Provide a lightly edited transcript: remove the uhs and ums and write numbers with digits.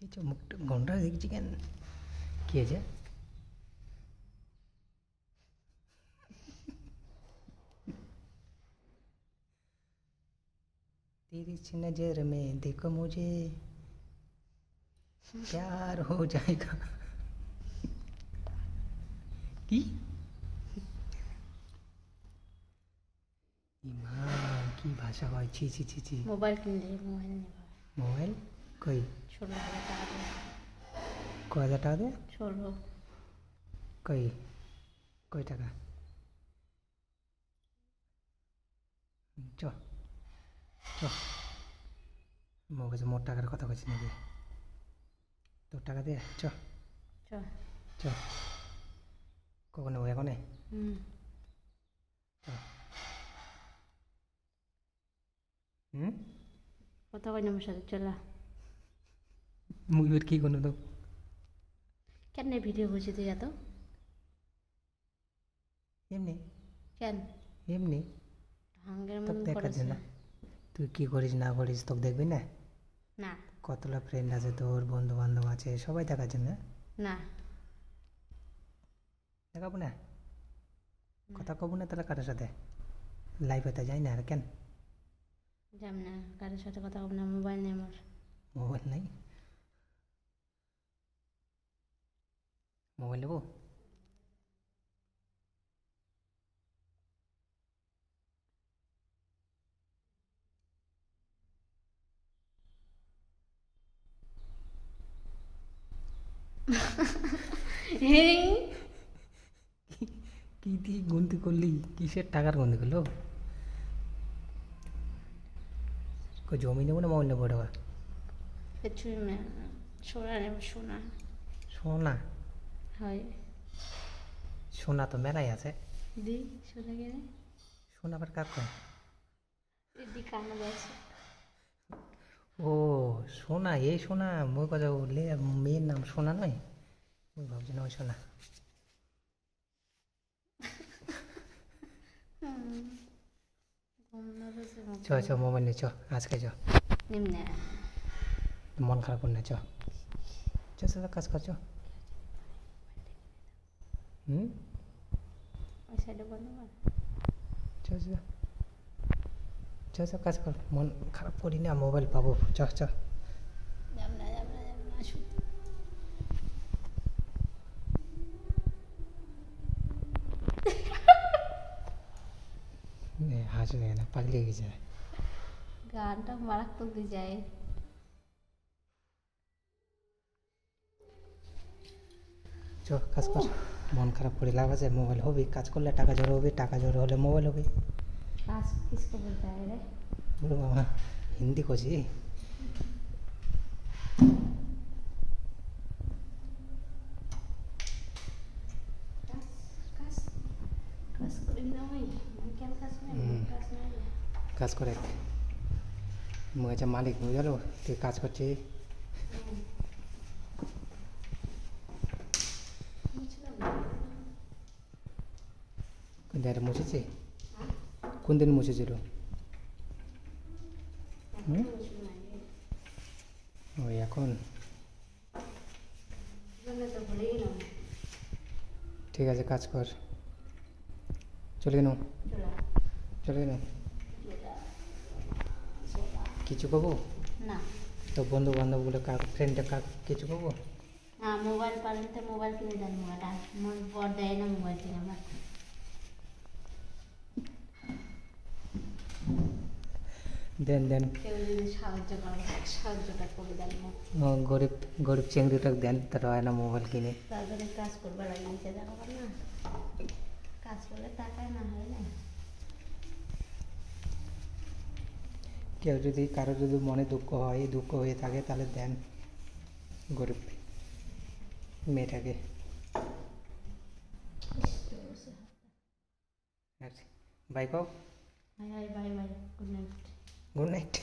কিছু মুখটা ঘন্টা দেখছি কেন কি আছে तेरी सी नजर में देखो मुझे प्यार हो जाएगा কি মা কি ভাষা হয় ছি ছি ছি ছি মোবাইল কিনলে মোবাইল কই 16,000 টাকা দিয়ে কয় হাজার টাকা দিয়ে 16 কই কয় টাকা চ চ মোর কাছে মোট টাকার কথা কইছিস নাকি তোর টাকা দিয়ে চ চ চ কখন নেবো এখনে কথা কই আমার সাথে চলা মুই এর কি কোনো তো কেন ভিডিও করছিস তুই এত এমনি কেন এমনি হাঙ্গের তোকে মতন দেখার করিস জন্য না তুই কি করিস না করিস তোকে দেখবি না না কতলা ফ্রেন্ড আছে তোর বন্ধু বান্ধব আছে সবাই দেখার জন্য না দেখাবো না কথা কব না তাহলে কারোর সাথে লাইভ হতে যাই না আর কেন যাম না কারোর সাথে কথা বলবো না মোবাইল নেই আমার মোবাইল নাই মোবাইল নেবো কি দিয়ে গুনতি করলি কিসের টাকার গুনতি করলো কই জমি নেবো না মোবাইল নেবো টাকা কিছু না সোনা নেব সোনা সোনা হয় সোনা তো মেলাই আছে দি সোনা কিনে সোনা আবার কাক কয় দিদি কানে বলছে ও সোনা এই সোনা মই কথা বললে মেয়ের নাম সোনা নয় ওই ভাবছি না ওই সোনা চ চ মোবাইল নে চ আজকে চ নিম্নে মন খারাপ করে না চ চ চ কাজ কর চ ওই সাইডে বন্ধ কর চ চ চ চ কাজ কর মন খারাপ করি না মোবাইল পাবো চ চ যাম না শুধু হাসি দেয় না পাগলি গেছে গানটা মারাত্মক দিয়ে যায় চ কাজ কর মন খারাপ করে লাভ আছে মোবাইল হবে কাজ করলে টাকা জড়ো হবে টাকা জড়ো হলে মোবাইল হবে কাজ কিসको बोलता है रे বলো বাবা হিন্দি কছি কাজ করি না ভাই আমি কেন কাজ নাই কাজ নাই কাজ করে মুই হচ্ছে মালিক বুঝলো তুই কাজ করছি কোন দিন মুছেছি কোন দিন মুছেছিল ওই এখন ঠিক আছে কাজ কর চলে গেল চলে গেল কিছু কব না তো বন্ধু বান্ধবগুলো কার ফ্রেন্ডে কার কিছু কব না মোবাইল পারেন তো মোবাইল কিনে দেন মোবাইলটা আমার বর দেয় না মোবাইল কিনে আমার দেন দেন কেউ যদি সাহায্যটা করে দেন গরিব গরিব চেংড়িটাকে দেন তার হয় না মোবাইল কিনে তাদের কাজ করবার লাগিয়েছে দেখো না কাজ করলে টাকায় না হয় না কেউ যদি কারো যদি মনে দুঃখ হয় দুঃখ হয়ে থাকে তাহলে দেন গরিব মেয়েটাকে বাই কও bye bye bye good night good night